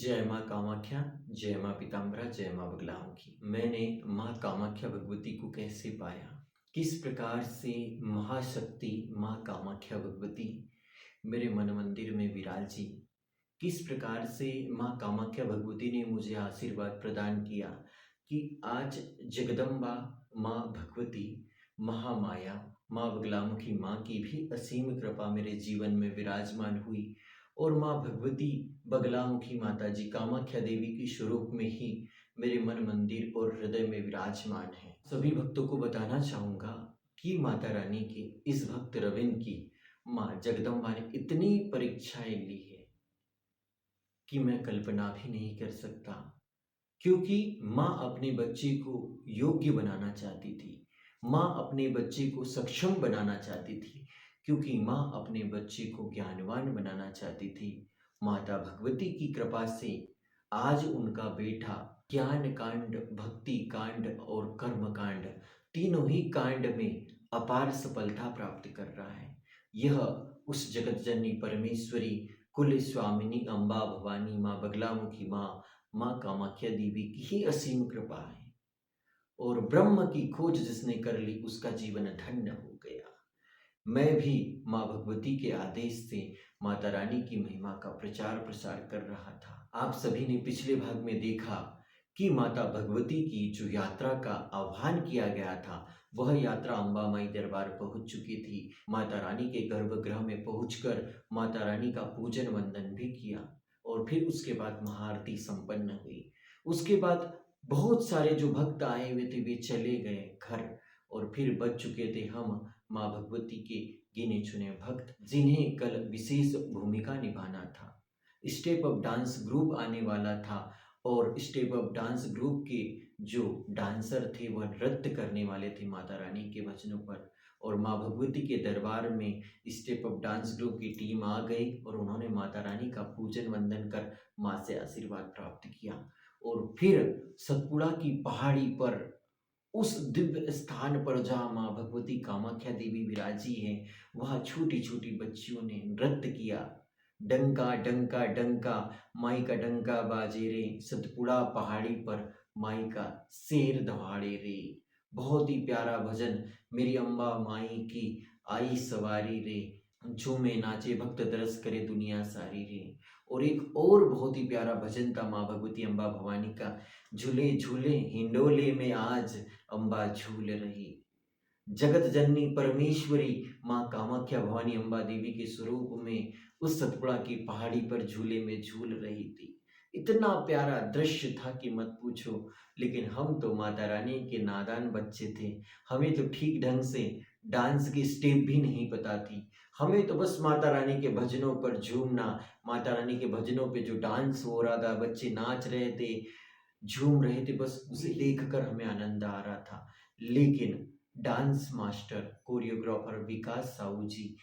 जय माँ कामाख्या, जय माँ पीताम्बरा, जय माँ बगलामुखी। मैंने माँ कामाख्या भगवती को कैसे पाया? किस प्रकार से महाशक्ति माँ कामाख्या भगवती मेरे मन मंदिर में विराजी? किस प्रकार से माँ कामाख्या भगवती ने मुझे आशीर्वाद प्रदान किया कि आज जगदम्बा माँ भगवती, महामाया, माँ बगलामुखी माँ की भी असीम कृपा मेरे जीवन में विराजमान हुई और माँ भगवती बगलामुखी माता जी कामाख्या देवी की स्वरूप में ही मेरे मन मंदिर और हृदय में विराजमान है। सभी भक्तों को बताना चाहूँगा कि माता रानी के इस भक्त रविंद्र की माँ जगदम्बा ने इतनी परीक्षाएं ली है कि मैं कल्पना भी नहीं कर सकता, क्योंकि माँ अपने बच्चे को योग्य बनाना चाहती थी। माँ अपने बच्चे को सक्षम बनाना चाहती थी, क्योंकि माँ अपने बच्चे को ज्ञानवान बनाना चाहती थी। माता भगवती की कृपा से आज उनका बेटा ज्ञान कांड, भक्ति कांड और कर्म कांड, तीनों ही कांड में अपार सफलता प्राप्त कर रहा है। यह उस जगत जननी परमेश्वरी, कुल स्वामिनी अम्बा भवानी माँ बगलामुखी माँ कामाख्या देवी की ही असीम कृपा है। और ब्रह्म की खोज जिसने कर ली उसका जीवन धन्य हो गया। मैं भी माँ भगवती के आदेश से माता रानी की महिमा का प्रचार प्रसार कर रहा था। आप सभी ने पिछले भाग में देखा कि माता भगवती की जो यात्रा का आह्वान किया गया था, वह यात्रा अम्बा माई दरबार पहुंच चुकी थी। माता रानी के गर्भगृह में पहुंचकर माता रानी का पूजन वंदन भी किया और फिर उसके बाद महाआरती संपन्न हुई। उसके बाद बहुत सारे जो भक्त आए हुए थे वे चले गए घर, और फिर बच चुके थे हम माँ भगवती के गिने चुने भक्त, जिन्हें कल विशेष भूमिका निभाना था। स्टेप अप डांस ग्रुप आने वाला था और स्टेप अप डांस ग्रुप के जो डांसर थे वह नृत्य करने वाले थे माता रानी के भजनों पर। और माँ भगवती के दरबार में स्टेप अप डांस ग्रुप की टीम आ गई और उन्होंने माता रानी का पूजन वंदन कर माँ से आशीर्वाद प्राप्त किया। और फिर सतपुड़ा की पहाड़ी पर उस दिव्य स्थान पर जहाँ माँ भगवती कामाख्या देवी विराजी है, वहाँ छोटी छोटी बच्चियों ने नृत्य किया। डंका डंका डंका माई का डंका बाजे रे, सतपुड़ा पहाड़ी पर माई का शेर दहाड़े रे। बहुत ही प्यारा भजन, मेरी अम्बा माई की आई सवारी रे, झूमे नाचे भक्त दरस करे दुनिया सारी रे। और एक और बहुत ही प्यारा भजन था माँ भगवती अम्बा भवानी का, झूले झूले हिंडोले में आज अम्बा झूल रही। जगत जननी परमेश्वरी माँ कामाख्या भवानी अम्बा देवी के स्वरूप में उस सतपुड़ा की पहाड़ी पर झूले में झूल रही थी। इतना प्यारा दृश्य था कि मत पूछो। लेकिन हम तो माता रानी के नादान बच्चे थे, हमें तो ठीक ढंग से डांस की स्टेप भी नहीं पता थी। हमें तो बस माता रानी के भजनों पर झूमना, माता रानी के भजनों पे जो डांस हो रहा था, बच्चे नाच रहे थे, झूम रहे थे, बस उसे देखकर हमें आनंद आ रहा था। लेकिन डांस मास्टर कोरियोग्राफर विकास साहू जी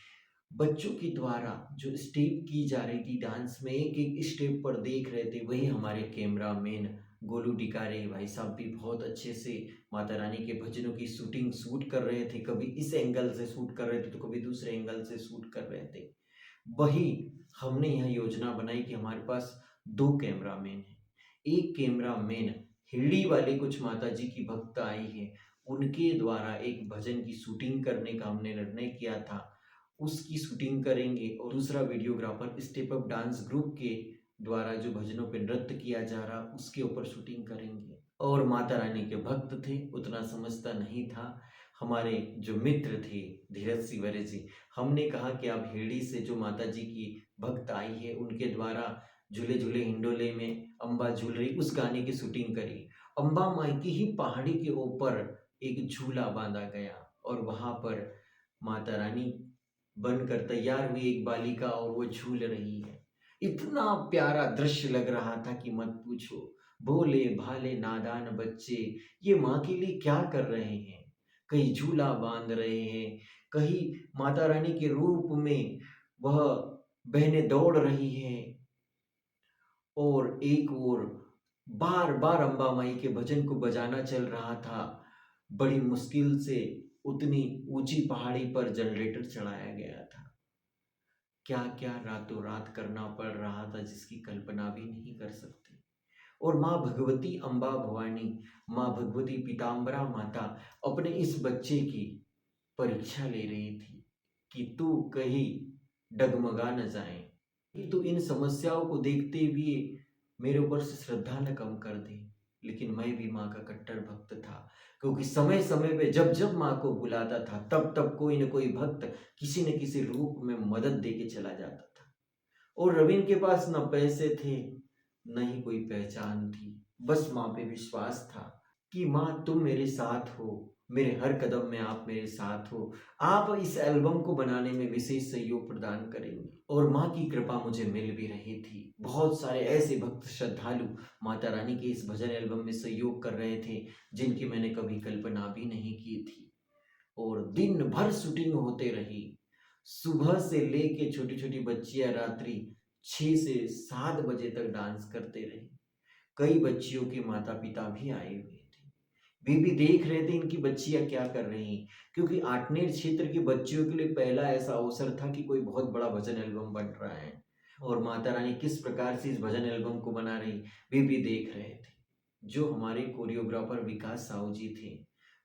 बच्चों के द्वारा जो स्टेप की जा रही थी डांस में, एक एक स्टेप पर देख रहे थे। वही हमारे कैमरामैन गोलू डिकारे भाई साहब भी बहुत अच्छे से माता रानी के भजनों की शूट कर रहे थे। कभी इस एंगल से शूट कर रहे थे तो कभी दूसरे एंगल से शूट कर रहे थे। वही हमने यह योजना बनाई कि हमारे पास दो कैमरामैन हैं। एक कैमरामैन हिरडी वाले कुछ माता जी की भक्त आई है, उनके द्वारा एक भजन की शूटिंग करने का हमने निर्णय किया था, उसकी शूटिंग करेंगे। और दूसरा videographer step up dance group के द्वारा जो भजनों पे नृत्य किया जा रहा उसके ऊपर शूटिंग करेंगे। और माता रानी के भक्त थे, उतना समझता नहीं था। हमारे जो मित्र थे धीरज सिवरे जी, हमने कहा कि आप हिरडी से जो माता जी की भक्त आई है उनके द्वारा झूले झूले हिंडोले में अम्बा झूल रही उस गाने की शूटिंग करी। अम्बा माई की ही पहाड़ी के ऊपर एक झूला बांधा गया और वहां पर माता रानी बनकर तैयार हुई एक बालिका और वो झूल रही है। इतना प्यारा दृश्य लग रहा था कि मत पूछो। भोले भाले नादान बच्चे ये माँ के लिए क्या कर रहे हैं? कहीं झूला बांध रहे हैं, कहीं माता रानी के रूप में वह बहनें दौड़ रही हैं, और एक ओर बार बार अम्बा माई के भजन को बजाना चल रहा था। बड़ी मुश्किल से उतनी ऊंची पहाड़ी पर जनरेटर चढ़ाया गया था। क्या क्या रातों रात करना पड़ रहा था जिसकी कल्पना भी नहीं कर सकते। और माँ भगवती अम्बा भवानी, माँ भगवती पीताम्बरा माता अपने इस बच्चे की परीक्षा ले रही थी कि तू कहीं डगमगा न जाए, तो इन समस्याओं को देखते हुए मेरे ऊपर से श्रद्धा न कम कर दे। लेकिन मैं भी माँ का कट्टर भक्त था, क्योंकि समय समय पे जब जब माँ को बुलाता था तब तब कोई न कोई भक्त किसी न किसी रूप में मदद दे के चला जाता था। और रवीन के पास न पैसे थे न ही कोई पहचान थी, बस माँ पे विश्वास था कि माँ तुम मेरे साथ हो, मेरे हर कदम में आप मेरे साथ हो, आप इस एल्बम को बनाने में विशेष सहयोग प्रदान करेंगे। और माँ की कृपा मुझे मिल भी रही थी। बहुत सारे ऐसे भक्त श्रद्धालु माता रानी के इस भजन एल्बम में सहयोग कर रहे थे जिनकी मैंने कभी कल्पना भी नहीं की थी। और दिन भर शूटिंग होते रही, सुबह से लेके छोटी छोटी बच्चियां रात्रि 6 से 7 बजे तक डांस करते रहे। कई बच्चियों के माता पिता भी आए हुए थे, वे भी देख रहे थे इनकी बच्चियां क्या कर रही, क्योंकि आठनेर क्षेत्र की बच्चियों के लिए पहला ऐसा अवसर था कि कोई बहुत बड़ा भजन एल्बम बन रहा है और माता रानी किस प्रकार से इस भजन एल्बम को बना रही वे भी देख रहे थे। जो हमारे कोरियोग्राफर विकास साहू जी थे,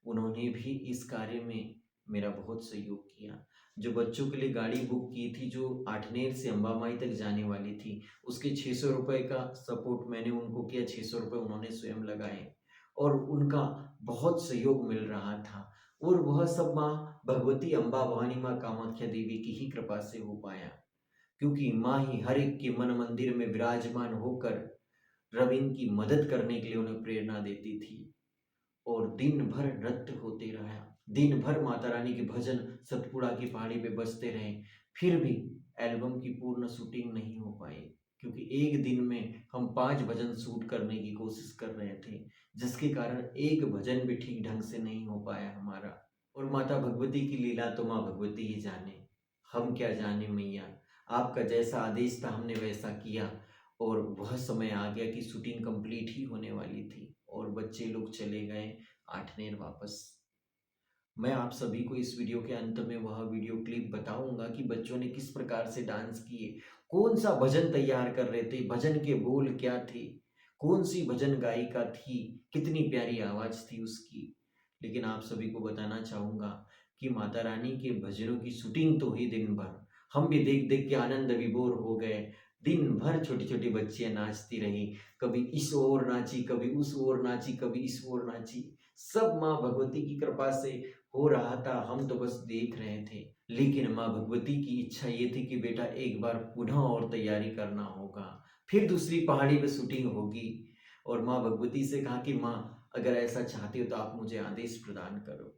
उन्होंने भी इस कार्य में मेरा बहुत सहयोग किया। जो बच्चों के लिए गाड़ी बुक की थी जो आठनेर से अंबामाई तक जाने वाली थी, उसके 600 रुपये का सपोर्ट मैंने उनको किया, 600 रुपये उन्होंने स्वयं लगाए और उनका बहुत सहयोग मिल रहा था। और वह सब माँ भगवती अम्बा भवानी माँ कामाख्या देवी की ही कृपा से हो पाया, क्योंकि माँ ही हर एक के मन मंदिर में विराजमान होकर रवीन की मदद करने के लिए उन्हें प्रेरणा देती थी। और दिन भर नृत्य होते रहा, दिन भर माता रानी के भजन सतपुड़ा की पहाड़ी पे बजते रहे, फिर भी एल्बम की पूर्ण शूटिंग नहीं हो पाई, क्योंकि एक दिन में हम 5 भजन शूट करने की कोशिश कर रहे थे, जिसके कारण एक भजन भी ठीक ढंग से नहीं हो पाया हमारा। और माता भगवती की लीला तो माँ भगवती ही जाने, हम क्या जाने मैया। आपका जैसा आदेश था हमने वैसा किया और वह समय आ गया कि शूटिंग कंप्लीट ही होने वाली थी और बच्चे लोग चले गए आठनेर वापस। मैं आप सभी को इस वीडियो के अंत में वह वीडियो क्लिप बताऊंगा कि बच्चों ने किस प्रकार से डांस किए, कौन सा भजन तैयार कर रहे थे, भजन के बोल क्या थे, कौन सी भजन गायिका थी, कितनी प्यारी आवाज थी उसकी। लेकिन आप सभी को बताना चाहूंगा कि माता रानी के भजनों की शूटिंग तो हुई दिन भर, हम भी देख देख के आनंद विभोर हो गए। दिन भर छोटी छोटी बच्चियां नाचती रही, कभी इस ओर नाची, कभी उस ओर नाची, कभी इस ओर नाची। सब माँ भगवती की कृपा से हो रहा था, हम तो बस देख रहे थे। लेकिन माँ भगवती की इच्छा ये थी कि बेटा एक बार पुनः और तैयारी करना होगा, फिर दूसरी पहाड़ी पे शूटिंग होगी। और माँ भगवती से कहा कि माँ अगर ऐसा चाहती हो तो आप मुझे आदेश प्रदान करो।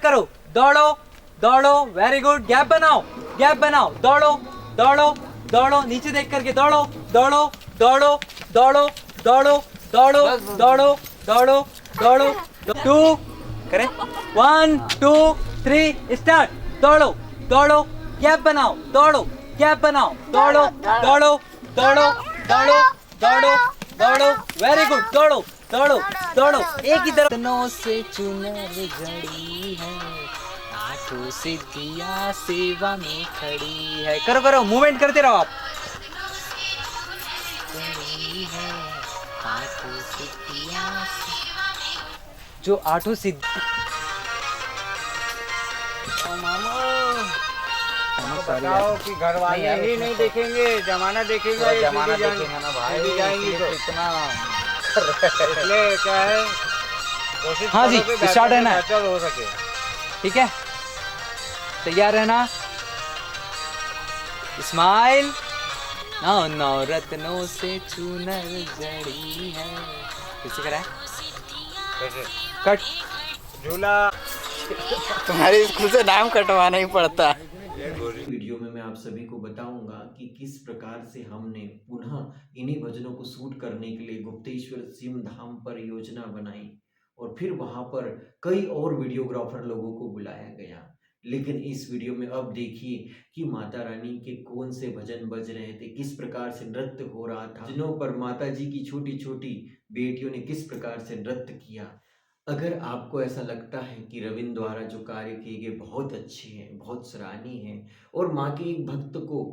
करो, दौड़ो दौड़ो, वेरी गुड, गैप बनाओ, गैप बनाओ, दौड़ो दौड़ो दौड़ो, नीचे देख करके दौड़ो दौड़ो दौड़ो दौड़ो दौड़ो दौड़ो दौड़ो दौड़ो दौड़ो, 2 करें, 1 2 3 स्टार्ट, दौड़ो दौड़ो, गैप बनाओ, दौड़ो गैप बनाओ, दौड़ो दौड़ो दौड़ो दौड़ो दौड़ो दौड़ो, वेरी गुड, दौड़ो दौड़ो दौड़ो, एक ही तरफ से चुनर जड़ी है। आठों सिद्धियां सेवा में खड़ी है। करो करो, मूवमेंट करते रहो आप। खड़ी है आठों सिद्धियां जो आठों सिद्धि बताओ कि घर वाले ही नहीं देखेंगे, जमाना देखेगा, ये जमाना सीधी देखेंगे ना भाई, सीधी जाएंगी तो इतना इसलिए क्या है, कोशिश हाँ जी, करो कि बेहतर स्टार्ट है से ना? बेहतर हो सके। ठीक है, तैयार है ना? स्माइल। नौ नौ रत्नों से चूनर जड़ी है। कैसे करा है? कैसे? कट। झूला तुम्हारे स्कूल से नाम कटवाना ही पड़ता। वीडियो में मैं आप सभी को बताऊंगा कि किस प्रकार से हमने पुनः इन्हीं भजनों को शूट करने के लिए गुप्तेश्वर सिम धाम पर योजना बनाई और फिर वहां पर कई और वीडियोग्राफर लोगों को बुलाया गया। लेकिन इस वीडियो में अब देखिए कि माता रानी के कौन से भजन बज रहे थे, किस प्रकार से नृत्य हो रहा था, जिनों पर माता जी की छोटी छोटी बेटियों ने किस प्रकार से नृत्य किया। अगर आपको ऐसा लगता है कि रविंद्र द्वारा जो कार्य किए गए बहुत अच्छे हैं, बहुत सराहनीय हैं और माँ के एक भक्त को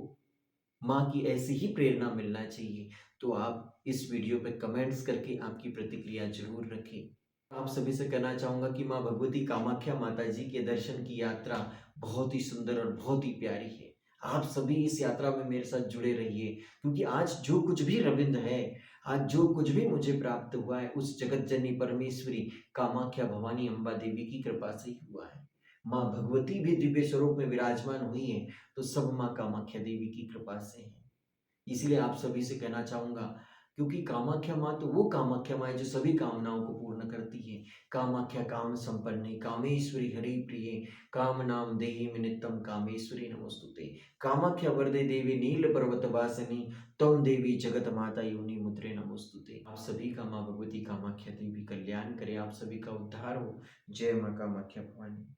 माँ की ऐसी ही प्रेरणा मिलना चाहिए, तो आप इस वीडियो पे कमेंट्स करके आपकी प्रतिक्रिया जरूर रखें। आप सभी से कहना चाहूँगा कि माँ भगवती कामाख्या माता जी के दर्शन की यात्रा बहुत ही सुंदर और बहुत ही प्यारी है। आप सभी इस यात्रा में मेरे साथ जुड़े रहिए, क्योंकि आज जो कुछ भी रविंद्र है, आज जो कुछ भी मुझे प्राप्त हुआ है, उस जगत जननी परमेश्वरी कामाख्या भवानी अम्बा देवी की कृपा से ही हुआ है। माँ भगवती भी दिव्य स्वरूप में विराजमान हुई है, तो सब माँ कामाख्या देवी की कृपा से है। इसलिए आप सभी से कहना चाहूंगा, क्योंकि कामाख्या माँ तो वो कामाख्या माँ है जो सभी कामनाओं को पूर्ण करती है। कामाख्या काम संपन्ने कामेश्वरी हरि प्रिये काम नाम देहि नित्यम कामेश्वरी नमोस्तुते। कामाख्या वरदे देवी नील पर्वत वासिनी तम देवी जगत माता योनि मुद्रे नमोस्तुते। आप सभी का माँ भगवती कामाख्या देवी कल्याण करे, आप सभी का उद्धार हो। जय माँ कामाख्या भवानी।